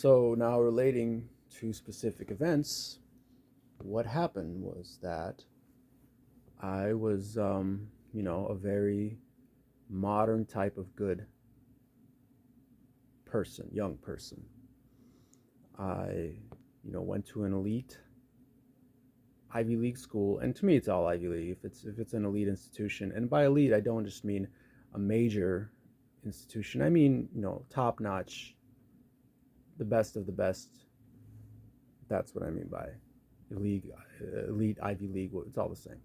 So now relating to specific events, what happened was that I was, a very modern type of good person, young person. I, went to an elite Ivy League school, and to me, it's all Ivy League. If it's an elite institution, and by elite, I don't just mean a major institution. I mean, top notch, the best of the best. That's what I mean by elite Ivy League. It's all the same.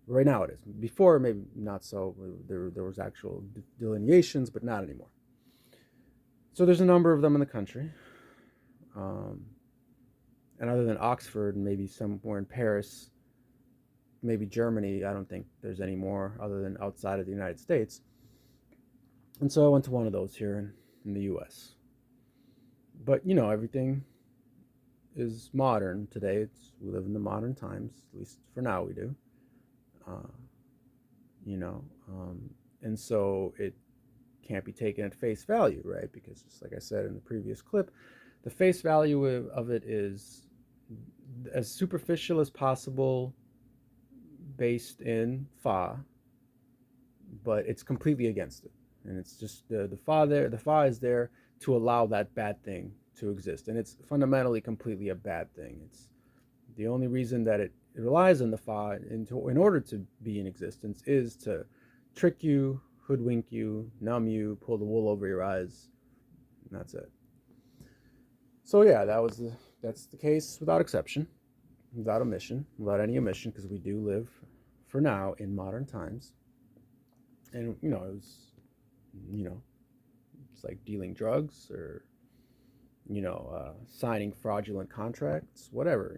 Right now it is. Before, maybe not so. There was actual delineations, but not anymore. So there's a number of them in the country. Um, and other than Oxford and maybe somewhere in Paris, maybe Germany, I don't think there's any more other than outside of the United States. And so I went to one of those here in the US. But, everything is modern today. We live in the modern times, at least for now we do. Uh, you know, um, and so it can't be taken at face value, right? Because just like I said in the previous clip, the face value of it is as superficial as possible, based in fa, but it's completely against it, and it's just the fa there. The fa is there to allow that bad thing to exist, and it's fundamentally completely a bad thing. It's the only reason that it relies on the fa in order to be in existence is to trick you, hoodwink you, numb you, pull the wool over your eyes, and that's it. So yeah, that's the case without exception, without omission, without any omission, because we do live, for now, in modern times. And it was, you know, it's like dealing drugs or signing fraudulent contracts, whatever.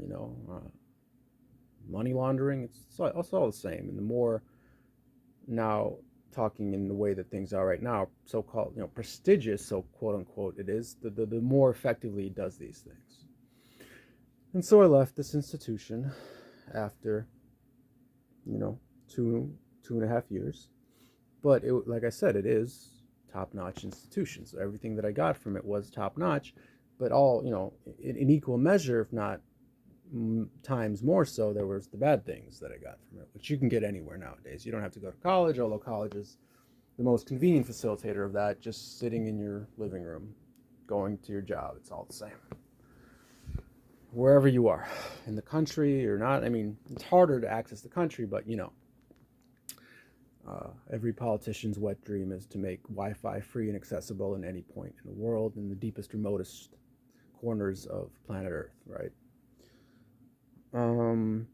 Money laundering. It's all the same. And the more now talking in the way that things are right now, so-called prestigious, so quote unquote, it is the more effectively it does these things. And so I left this institution after two and a half years. But like I said, it is top-notch institution. So everything that I got from it was top-notch, but all in equal measure, if not times more so, there was the bad things that I got from it, which you can get anywhere nowadays. You don't have to go to college, although college is the most convenient facilitator of that. Just sitting in your living room, going to your job, it's all the same. Wherever you are, in the country or not. I mean, it's harder to access the country, but every politician's wet dream is to make Wi-Fi free and accessible in any point in the world, in the deepest, remotest corners of planet Earth, right? Um,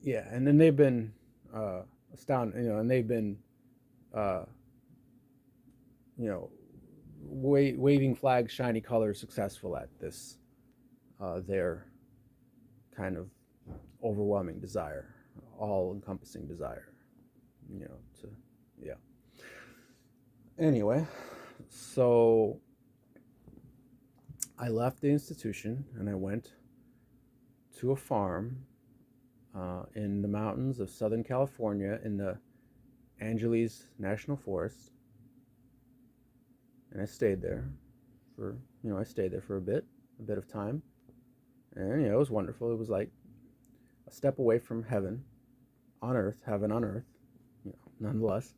yeah, and then they've been astounded, and they've been, uh, you know, waving flags, shiny colors, successful at this, their kind of overwhelming desire, all-encompassing desire, to, yeah. Anyway, so I left the institution and I went to a farm in the mountains of Southern California in the Angeles National Forest, and I stayed there for a bit of time, and it was wonderful. It was like a step away from heaven on earth, heaven on earth, nonetheless.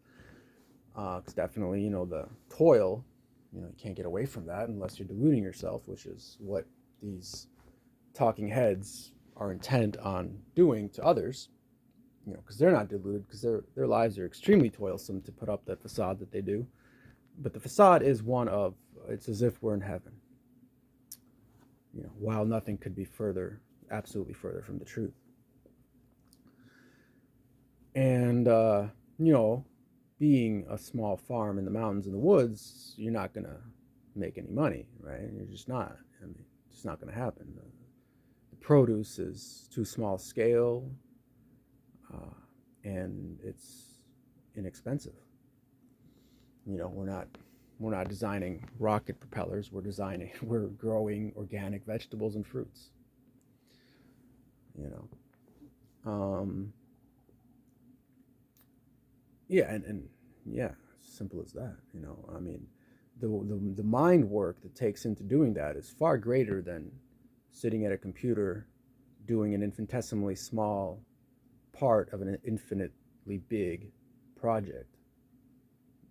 Because definitely, the toil, you can't get away from that unless you're deluding yourself, which is what these talking heads are intent on doing to others. Because they're not deluded, because their lives are extremely toilsome to put up the facade that they do. But the facade is one of, it's as if we're in heaven. While nothing could be further, absolutely further from the truth. And being a small farm in the mountains and the woods, you're not gonna make any money, right? You're just not. I mean, it's just not gonna happen. The produce is too small scale, uh, and it's inexpensive. We're not designing rocket propellers. We're growing organic vegetables and fruits. You know, yeah, and yeah, simple as that. I mean, the mind work that takes into doing that is far greater than sitting at a computer doing an infinitesimally small part of an infinitely big project.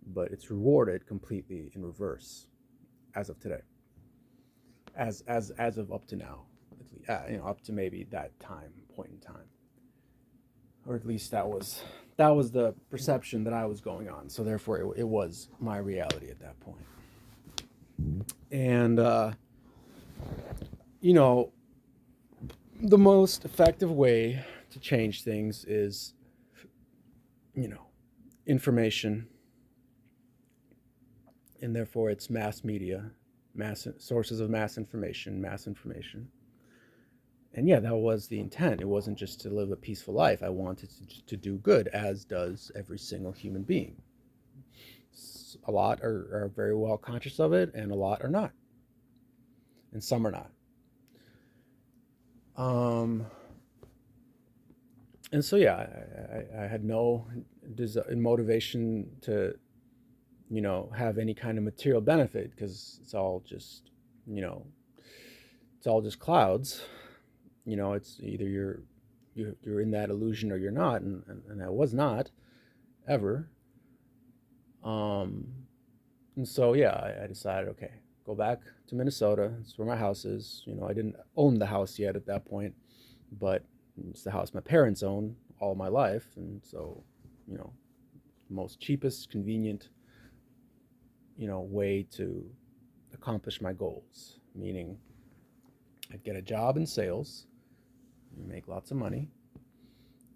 But it's rewarded completely in reverse as of today, as of up to now, up to maybe that point in time, or at least that was the perception that I was going on. So therefore, it was my reality at that point. And you know, the most effective way to change things is, you know, information, and therefore it's mass media, mass sources of mass information, and yeah, that was the intent. It wasn't just to live a peaceful life. I wanted to do good, as does every single human being. A lot are very well conscious of it, and a lot are not, and some are not. And so yeah, I had no motivation to, you know, have any kind of material benefit, because it's all just, you know, it's all just clouds. You know, it's either you're in that illusion or you're not, and I was not ever. Um, and so yeah, I decided, okay, go back to Minnesota. It's where my house is. You know, I didn't own the house yet at that point, but it's the house my parents own all my life, and so, you know, most cheapest, convenient, you know, way to accomplish my goals. Meaning, I'd get a job in sales, make lots of money,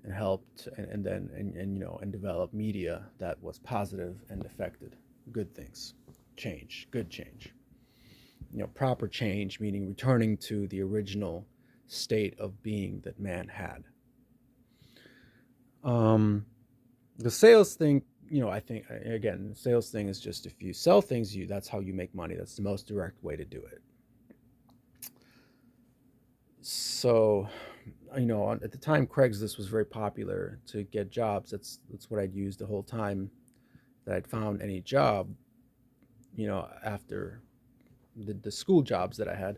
and helped, and then and you know, and develop media that was positive and affected good things, change, good change. You know, proper change, meaning returning to the original state of being that man had. The sales thing, you know, I think, again, the sales thing is just, if you sell things, that's how you make money. That's the most direct way to do it. So, you know, at the time, Craigslist was very popular to get jobs. That's what I'd used the whole time that I'd found any job, you know, after the school jobs that I had.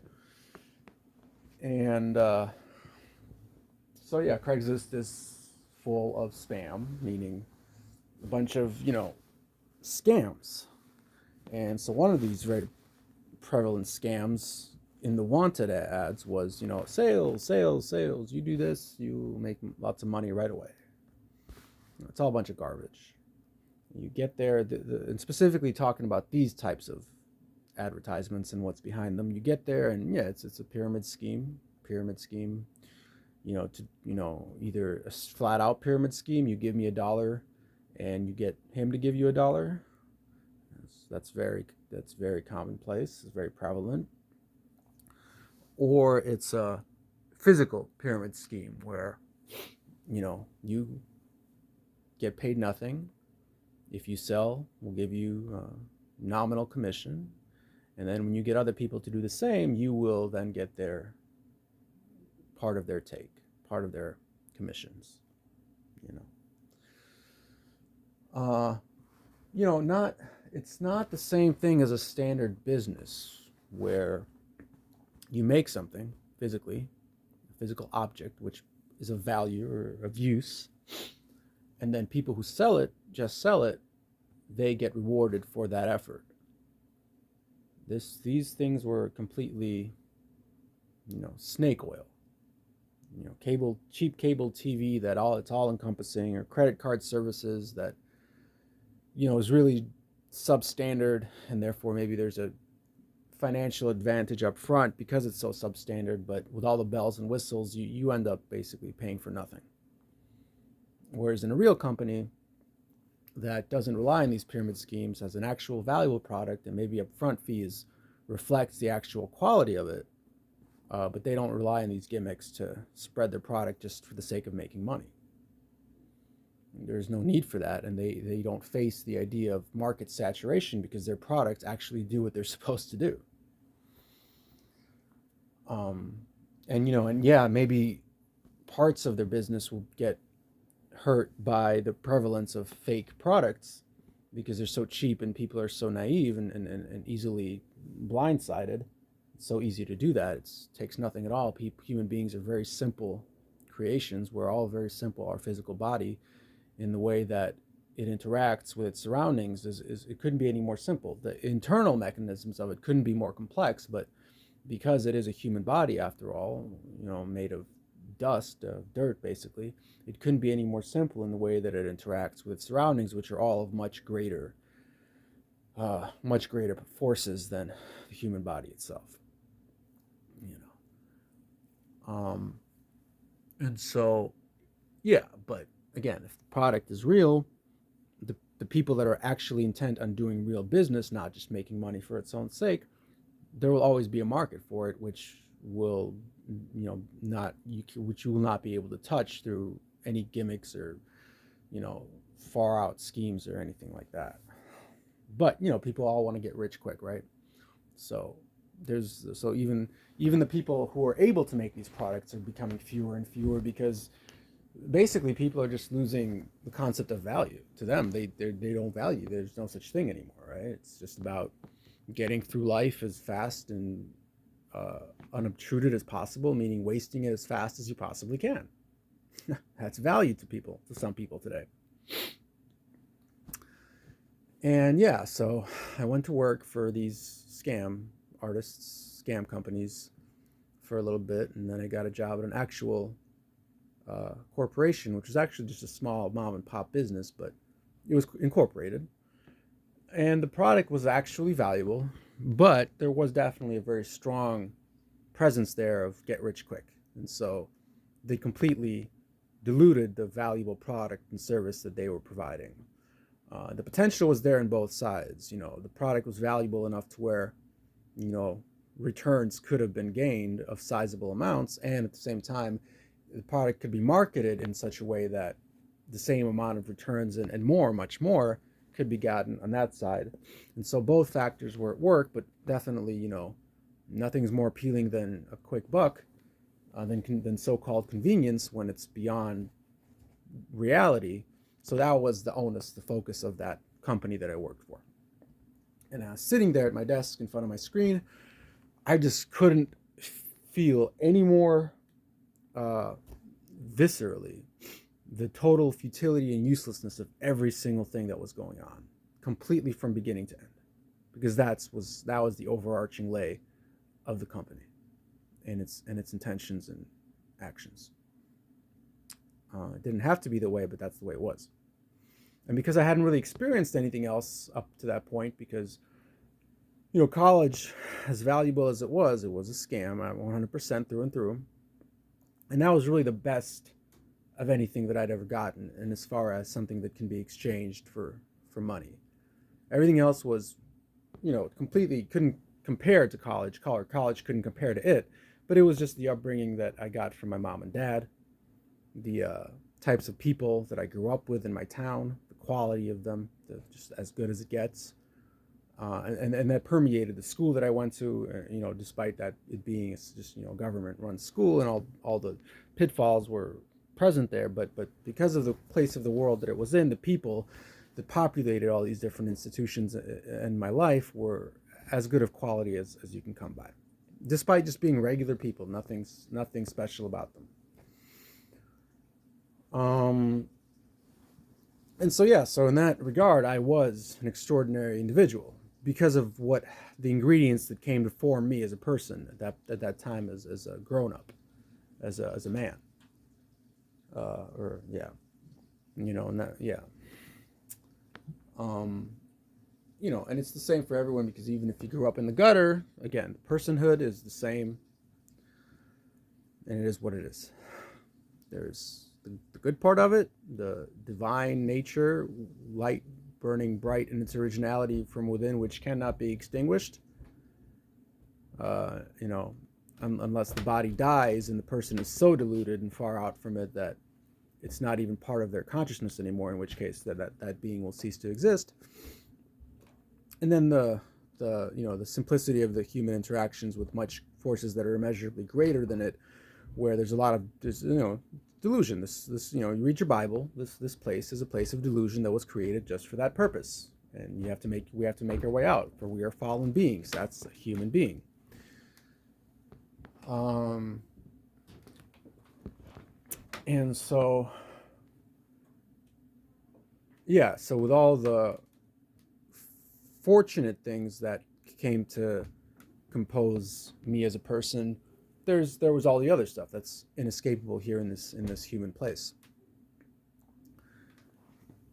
And so yeah, Craigslist is full of spam, meaning a bunch of, you know, scams. And so one of these very prevalent scams in the wanted ads was, you know, sales, sales, sales. You do this, you make lots of money right away. It's all a bunch of garbage. You get there, and specifically talking about these types of advertisements and what's behind them. You get there, and yeah, it's a pyramid scheme. You know, to, you know, either a flat out pyramid scheme. You give me $1, and you get him to give you $1. That's very commonplace. It's very prevalent. Or it's a physical pyramid scheme where, you know, you get paid nothing. If you sell, we'll give you nominal commission, and then when you get other people to do the same, you will then get their part of their take, part of their commissions. You know, you know, not it's not the same thing as a standard business where you make something physically, a physical object, which is of value or of use, and then people who just sell it, they get rewarded for that effort. These things were completely, you know, snake oil. You know, cheap cable TV it's all encompassing, or credit card services that, you know, is really substandard, and therefore maybe there's a financial advantage up front because it's so substandard, but with all the bells and whistles, you end up basically paying for nothing. Whereas in a real company that doesn't rely on these pyramid schemes, has an actual valuable product, and maybe upfront fees reflects the actual quality of it, but they don't rely on these gimmicks to spread their product just for the sake of making money. There's no need for that, and they don't face the idea of market saturation because their products actually do what they're supposed to do. And, you know, and yeah, maybe parts of their business will get hurt by the prevalence of fake products, because they're so cheap and people are so naive and easily blindsided. It's so easy to do that. It takes nothing at all. Human beings are very simple creations. We're all very simple. Our physical body, in the way that it interacts with its surroundings, is it couldn't be any more simple. The internal mechanisms of it couldn't be more complex, but because it is a human body after all, made of dust, dirt basically, it couldn't be any more simple in the way that it interacts with surroundings, which are all of much greater forces than the human body itself. And so, yeah, but again, if the product is real, the people that are actually intent on doing real business, not just making money for its own sake, there will always be a market for it, which will, which you will not be able to touch through any gimmicks or, far out schemes or anything like that. But people all want to get rich quick, right? So even the people who are able to make these products are becoming fewer and fewer, because basically people are just losing the concept of value. To them, they don't value. There's no such thing anymore, right? It's just about getting through life as fast and unobtruded as possible, meaning wasting it as fast as you possibly can. That's value to some people today. And yeah, so I went to work for these scam artists, scam companies for a little bit, and then I got a job at an actual corporation, which was actually just a small mom and pop business, but it was incorporated. And the product was actually valuable, but there was definitely a very strong presence there of get rich quick. And so they completely diluted the valuable product and service that they were providing. The potential was there on both sides. The product was valuable enough to where, returns could have been gained of sizable amounts, and at the same time, the product could be marketed in such a way that the same amount of returns and more, much more, could be gotten on that side. And so both factors were at work, but definitely, nothing's more appealing than a quick buck, than so-called convenience when it's beyond reality. So that was the onus, the focus of that company that I worked for. And I was sitting there at my desk in front of my screen. I just couldn't feel any more viscerally the total futility and uselessness of every single thing that was going on, completely from beginning to end, because that was the overarching lay of the company and its intentions and actions. It didn't have to be the way, but that's the way it was. And because I hadn't really experienced anything else up to that point, because college, as valuable as it was a scam, 100% through and through. And that was really the best of anything that I'd ever gotten, and as far as something that can be exchanged for money. Everything else was, completely couldn't compare to college. College couldn't compare to it, but it was just the upbringing that I got from my mom and dad, the types of people that I grew up with in my town, the quality of them, just as good as it gets. And that permeated the school that I went to, despite that it being just, government-run school, and all the pitfalls were present there. But because of the place of the world that it was in, the people that populated all these different institutions in my life were as good of quality as you can come by, despite just being regular people. Nothing special about them. And so, yeah, so in that regard, I was an extraordinary individual because of what the ingredients that came to form me as a person at that time as a grown-up, as a man. And that, yeah. And it's the same for everyone, because even if you grew up in the gutter, again, personhood is the same, and it is what it is. There's the good part of it, the divine nature, light burning bright in its originality from within, which cannot be extinguished, unless the body dies and the person is so deluded and far out from it that it's not even part of their consciousness anymore, in which case that being will cease to exist. And then the simplicity of the human interactions with much forces that are immeasurably greater than it, where there's a lot of delusion. You read your Bible. This place is a place of delusion that was created just for that purpose, and we have to make our way out, for we are fallen beings. That's a human being. Um, and so, yeah, so with all the fortunate things that came to compose me as a person, there was all the other stuff that's inescapable here in this human place.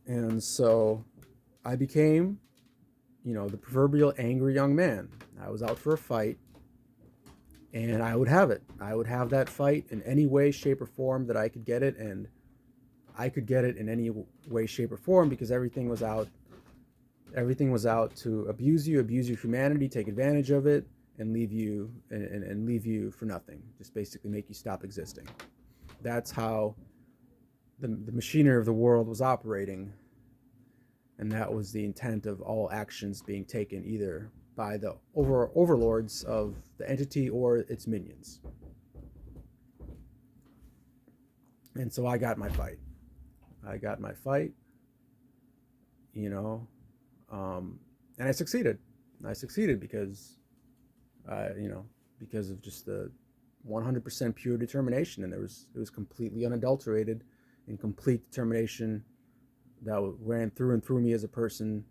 And so I became, the proverbial angry young man. I was out for a fight, and I would have it. I would have that fight in any way, shape, or form that I could get it, and I could get it in any way, shape, or form because everything was out. Everything was out to abuse your humanity, take advantage of it, and leave you and leave you for nothing. Just basically make you stop existing. That's how the machinery of the world was operating, and that was the intent of all actions being taken either by the overlords of the entity or its minions. And so I got my fight. I got my fight, you know, and I succeeded. I succeeded because, because of just the 100% pure determination, and it was completely unadulterated and complete determination that ran through and through me as a person,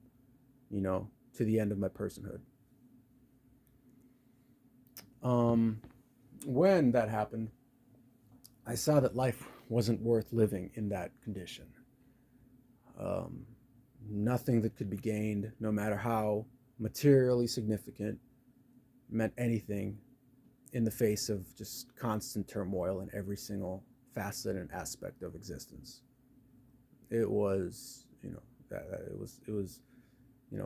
to the end of my personhood. Um, when that happened, I saw that life wasn't worth living in that condition. Um, Nothing that could be gained, no matter how materially significant, meant anything in the face of just constant turmoil in every single facet and aspect of existence. It was,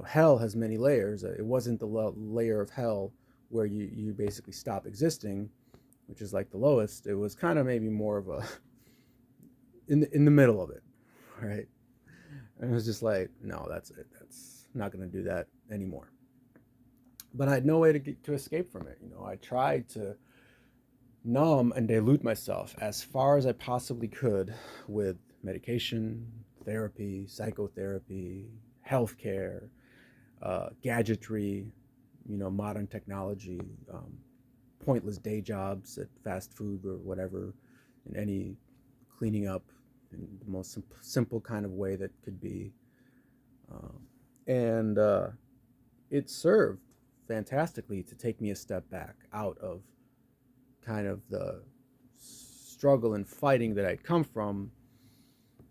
hell has many layers. It wasn't the layer of hell where you basically stop existing, which is like the lowest. It was kind of maybe more of a in the middle of it, right? And it was just like, no, that's it. That's not going to do that anymore. But I had no way to escape from it. I tried to numb and dilute myself as far as I possibly could with medication, therapy, psychotherapy, healthcare, gadgetry, modern technology, pointless day jobs at fast food or whatever, in any cleaning up in the most simple kind of way that could be. Um, and It served fantastically to take me a step back out of kind of the struggle and fighting that I'd come from,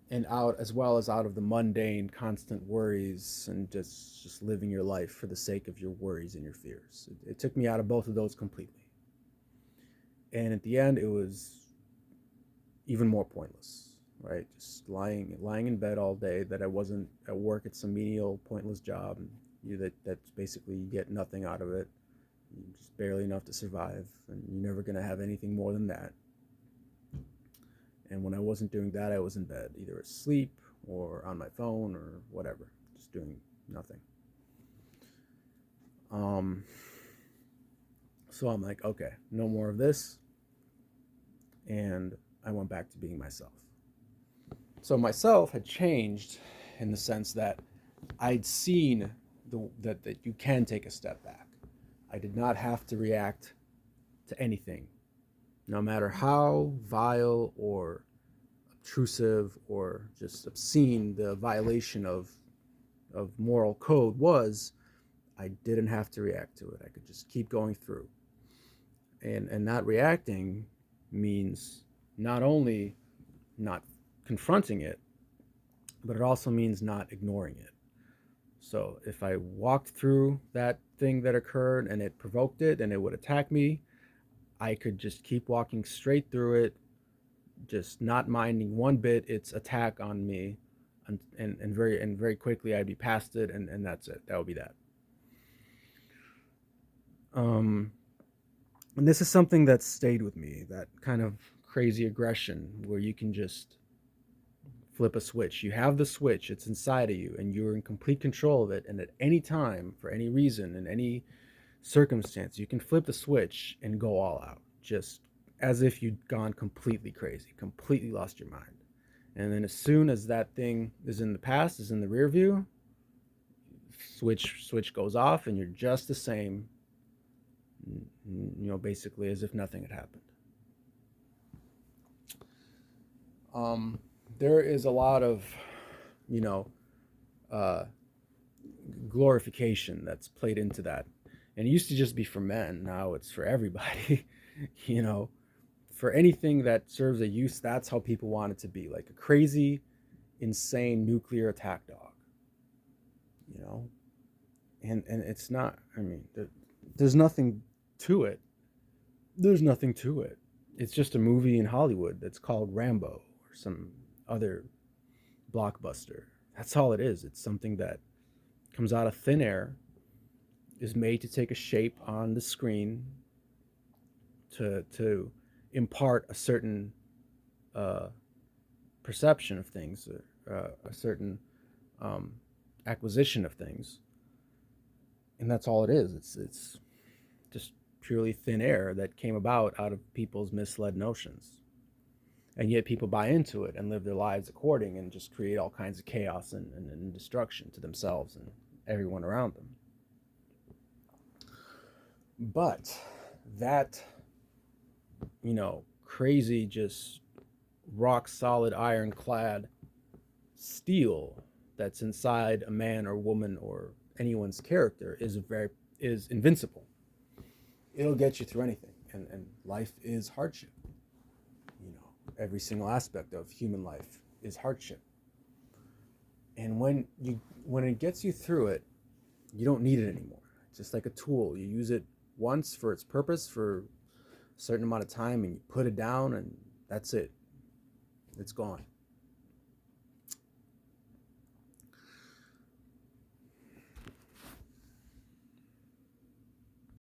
and out as well as out of the mundane constant worries and just living your life for the sake of your worries and your fears. It took me out of both of those completely, and at the end it was even more pointless, right? Just lying in bed all day, that I wasn't at work at some menial pointless job, that's basically you get nothing out of it, just barely enough to survive, and you're never going to have anything more than that. And when I wasn't doing that, I was in bed, either asleep or on my phone or whatever, just doing nothing. Um, so I'm like, okay, no more of this. And I went back to being myself. So myself had changed in the sense that I'd seen that you can take a step back. I did not have to react to anything, no matter how vile or obtrusive or just obscene the violation of moral code was. I didn't have to react to it. I could just keep going through. And not reacting means not only not confronting it, but it also means not ignoring it. So if I walked through that thing that occurred and it provoked it and it would attack me, I could just keep walking straight through it, just not minding one bit its attack on me, and very quickly I'd be past it, and that's it. That would be that. Um, and this is something that stayed with me, that kind of crazy aggression where you can just flip a switch. You have the switch, it's inside of you, and you're in complete control of it. And at any time, for any reason, in any circumstance, you can flip the switch and go all out, just as if you'd gone completely crazy, completely lost your mind. And then as soon as that thing is in the past, is in the rear view, Switch goes off, and you're just the same, basically as if nothing had happened. There is a lot of, you know, uh, glorification that's played into that. And it used to just be for men. Now it's for everybody. you know, for anything that serves a use, that's how people want it to be. Like a crazy, insane nuclear attack dog. You know, and it's not. I mean, there's nothing to it. There's nothing to it. It's just a movie in Hollywood that's called Rambo or some other blockbuster. That's all it is. It's something that comes out of thin air, is made to take a shape on the screen to impart a certain uh, perception of things, a certain um, acquisition of things, and that's all it is. It's just purely thin air that came out of people's misled notions, and yet people buy into it and live their lives according, and just create all kinds of chaos and destruction to themselves and everyone around them. But that, crazy, just rock solid, ironclad steel that's inside a man or woman or anyone's character is invincible. It'll get you through anything, and life is hardship. Every single aspect of human life is hardship. And when it gets you through it, you don't need it anymore. It's just like a tool. You use it once for its purpose for a certain amount of time, and you put it down, and that's it. It's gone.